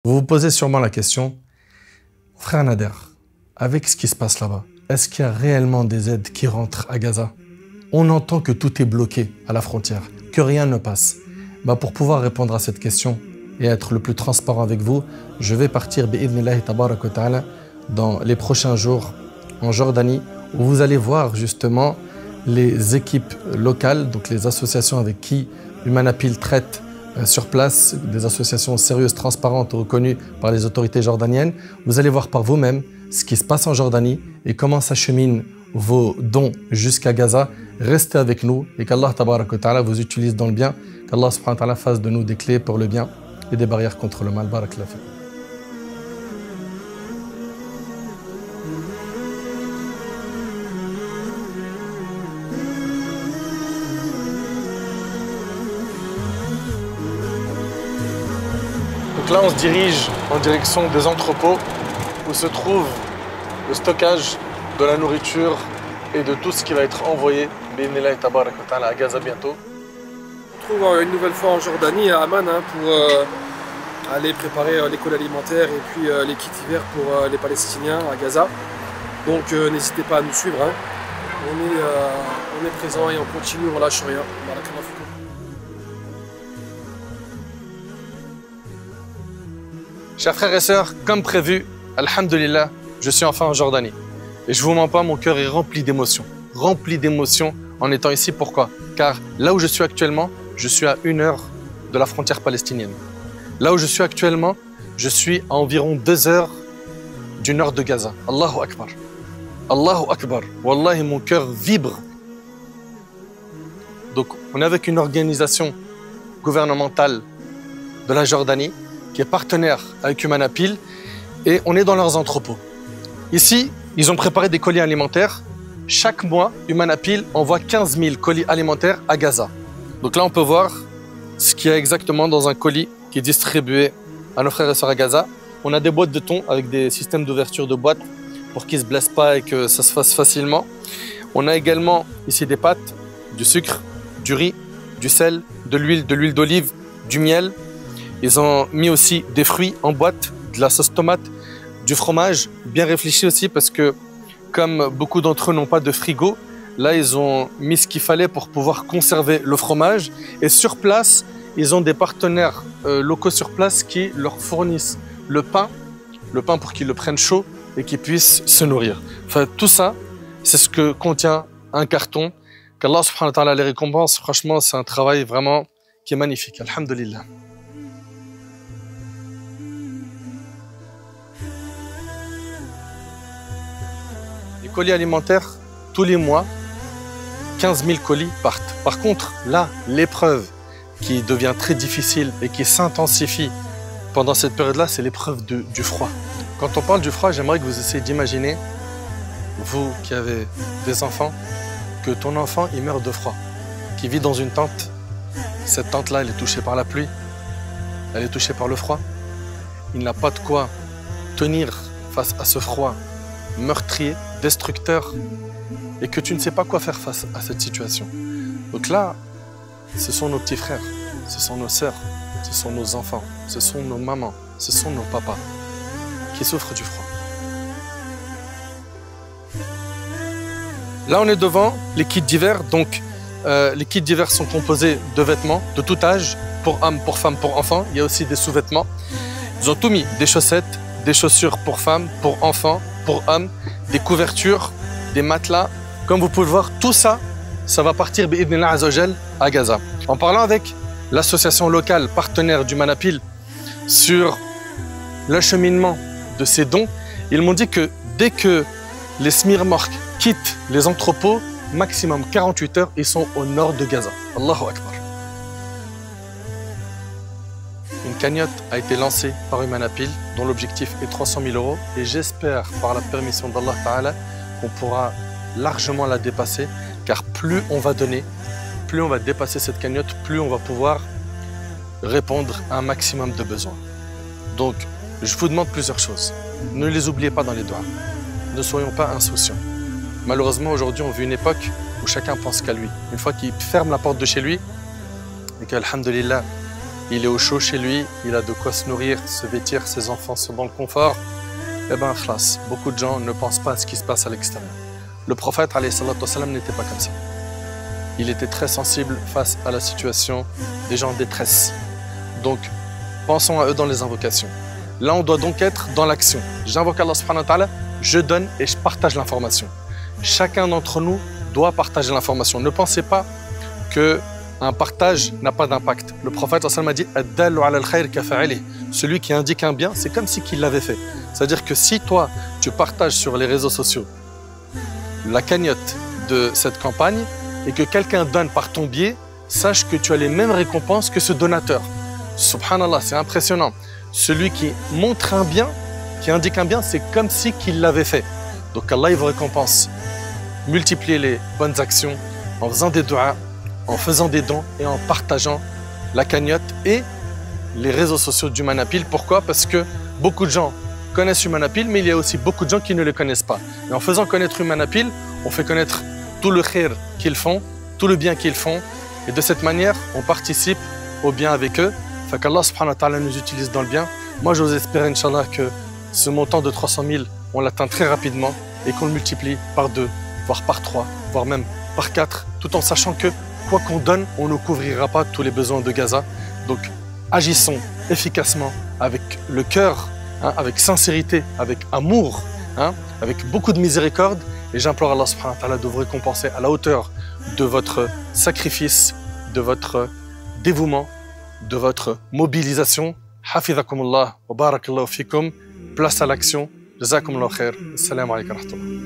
Vous vous posez sûrement la question, frère Nader, avec ce qui se passe là-bas, est-ce qu'il y a réellement des aides qui rentrent à Gaza? On entend que tout est bloqué à la frontière, que rien ne passe. Pour pouvoir répondre à cette question et être le plus transparent avec vous, je vais partir bi'idhnillahi tabarak wa ta'ala dans les prochains jours en Jordanie, où vous allez voir justement les équipes locales, donc les associations avec qui Humanapil traite sur place, des associations sérieuses, transparentes, reconnues par les autorités jordaniennes. Vous allez voir par vous-même ce qui se passe en Jordanie et comment s'acheminent vos dons jusqu'à Gaza. Restez avec nous et qu'Allah tabarak wa ta'ala vous utilise dans le bien, qu'Allah subhanahu wa ta'ala fasse de nous des clés pour le bien et des barrières contre le mal. Barakallahu fikum. Donc là, on se dirige en direction des entrepôts où se trouve le stockage de la nourriture et de tout ce qui va être envoyé à Gaza bientôt. On se trouve une nouvelle fois en Jordanie, à Amman, pour aller préparer l'école alimentaire et puis les kits d'hiver pour les Palestiniens à Gaza. Donc n'hésitez pas à nous suivre. On est présent et on continue, on lâche rien. Chers frères et sœurs, comme prévu, alhamdulillah, je suis enfin en Jordanie. Et je vous mens pas, mon cœur est rempli d'émotions en étant ici. Pourquoi? Car là où je suis actuellement, je suis à 1 heure de la frontière palestinienne. Là où je suis actuellement, je suis à environ 2 heures du nord de Gaza. Allahu Akbar. Allahu Akbar. Wallahi, mon cœur vibre. Donc, on est avec une organisation gouvernementale de la Jordanie qui est partenaire avec Humanapil et on est dans leurs entrepôts. Ici, ils ont préparé des colis alimentaires. Chaque mois, Humanapil envoie 15 000 colis alimentaires à Gaza. Donc là, on peut voir ce qu'il y a exactement dans un colis qui est distribué à nos frères et sœurs à Gaza. On a des boîtes de thon avec des systèmes d'ouverture de boîtes pour qu'ils ne se blessent pas et que ça se fasse facilement. On a également ici des pâtes, du sucre, du riz, du sel, de l'huile d'olive, du miel. Ils ont mis aussi des fruits en boîte, de la sauce tomate, du fromage, bien réfléchi aussi parce que comme beaucoup d'entre eux n'ont pas de frigo, là ils ont mis ce qu'il fallait pour pouvoir conserver le fromage. Et sur place, ils ont des partenaires locaux sur place qui leur fournissent le pain pour qu'ils le prennent chaud et qu'ils puissent se nourrir. Enfin, tout ça, c'est ce que contient un carton. Qu'Allah subhanahu wa ta'ala les récompense. Franchement, c'est un travail vraiment qui est magnifique. Alhamdulillah. Les colis alimentaires, tous les mois, 15 000 colis partent. Par contre, là, l'épreuve qui devient très difficile et qui s'intensifie pendant cette période-là, c'est l'épreuve du froid. Quand on parle du froid, j'aimerais que vous essayiez d'imaginer, vous qui avez des enfants, que ton enfant, il meurt de froid, qui vit dans une tente. Cette tente-là, elle est touchée par la pluie, elle est touchée par le froid. Il n'a pas de quoi tenir face à ce froid meurtrier, destructeur, et que tu ne sais pas quoi faire face à cette situation. Donc là, ce sont nos petits frères, ce sont nos sœurs, ce sont nos enfants, ce sont nos mamans, ce sont nos papas qui souffrent du froid. Là, on est devant les kits d'hiver. Donc, les kits d'hiver sont composés de vêtements de tout âge, pour hommes, pour femmes, pour enfants. Il y a aussi des sous-vêtements. Ils ont tout mis, des chaussettes, des chaussures pour femmes, pour enfants, pour hommes, des couvertures, des matelas. Comme vous pouvez le voir, tout ça, ça va partir bi'idhnillah azza wa jal à Gaza. En parlant avec l'association locale partenaire d'Humanapil sur l'acheminement de ces dons, ils m'ont dit que dès que les smirmorques quittent les entrepôts, maximum 48 heures, ils sont au nord de Gaza. Allahu Akbar. Une cagnotte a été lancée par Humanapil dont l'objectif est 300 000 € et j'espère par la permission d'Allah Ta'ala qu'on pourra largement la dépasser, car plus on va donner, plus on va dépasser cette cagnotte, plus on va pouvoir répondre à un maximum de besoins. Donc, je vous demande plusieurs choses. Ne les oubliez pas dans les doigts. Ne soyons pas insouciants. Malheureusement, aujourd'hui, on vit une époque où chacun pense qu'à lui. Une fois qu'il ferme la porte de chez lui et qu'alhamdulillah, il est au chaud chez lui, il a de quoi se nourrir, se vêtir, ses enfants sont dans le confort, eh bien, khlas, beaucoup de gens ne pensent pas à ce qui se passe à l'extérieur. Le prophète, alayhi salatu wassalam, n'était pas comme ça. Il était très sensible face à la situation des gens en détresse. Donc, pensons à eux dans les invocations. Là, on doit donc être dans l'action. J'invoque Allah subhanahu wa ta'ala, je donne et je partage l'information. Chacun d'entre nous doit partager l'information. Ne pensez pas qu'un partage n'a pas d'impact. Le prophète a dit celui qui indique un bien, c'est comme si qu'il l'avait fait. C'est-à-dire que si toi, tu partages sur les réseaux sociaux la cagnotte de cette campagne et que quelqu'un donne par ton biais, sache que tu as les mêmes récompenses que ce donateur. Subhanallah, c'est impressionnant. Celui qui montre un bien, qui indique un bien, c'est comme si qu'il l'avait fait. Donc Allah, il vous récompense. Multipliez les bonnes actions en faisant des doigts, en faisant des dons et en partageant la cagnotte et les réseaux sociaux d'Humanapil. Pourquoi? Parce que beaucoup de gens connaissent Humanapil, mais il y a aussi beaucoup de gens qui ne le connaissent pas. Et en faisant connaître Humanapil, on fait connaître tout le khair qu'ils font, tout le bien qu'ils font. Et de cette manière, on participe au bien avec eux. Fait qu'Allah subhanahu wa ta'ala nous utilise dans le bien. Moi, j'ose espérer, Inch'Allah, que ce montant de 300 000, on l'atteint très rapidement et qu'on le multiplie par 2, voire par 3, voire même par 4, tout en sachant que quoi qu'on donne, on ne couvrira pas tous les besoins de Gaza. Donc, agissons efficacement avec le cœur, hein, avec sincérité, avec amour, hein, avec beaucoup de miséricorde. Et j'implore Allah subhanahu wa ta'ala de vous récompenser à la hauteur de votre sacrifice, de votre dévouement, de votre mobilisation. Hafidhakumullah wa barakallahu fikum. Place à l'action. Jazakumullahu khair. Assalamu alaikum wa rahmatullah.